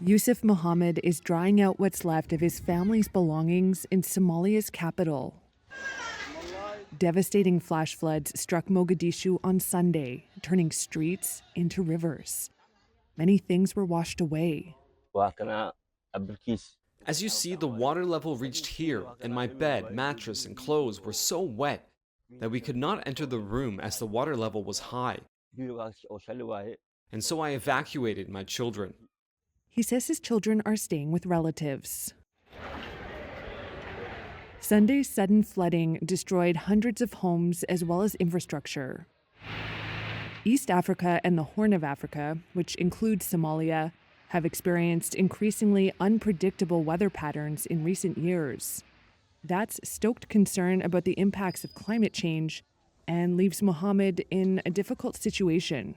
Yusuf Mohamed is drying out what's left of his family's belongings in Somalia's capital. Devastating flash floods struck Mogadishu on Sunday, turning streets into rivers. Many things were washed away. As you see, the water level reached here, and my bed, mattress, and clothes were so wet that we could not enter the room as the water level was high. And so I evacuated my children. He says his children are staying with relatives. Sunday's sudden flooding destroyed hundreds of homes as well as infrastructure. East Africa and the Horn of Africa, which includes Somalia, have experienced increasingly unpredictable weather patterns in recent years. That's stoked concern about the impacts of climate change and leaves Mohammed in a difficult situation.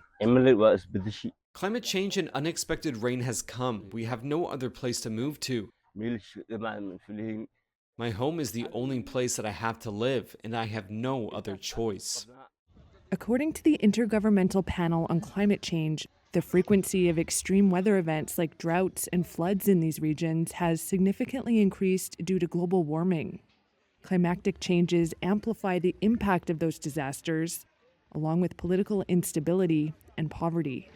Climate change and unexpected rain has come. We have no other place to move to. My home is the only place that I have to live, and I have no other choice. According to the Intergovernmental Panel on Climate Change, the frequency of extreme weather events like droughts and floods in these regions has significantly increased due to global warming. Climatic changes amplify the impact of those disasters, along with political instability and poverty.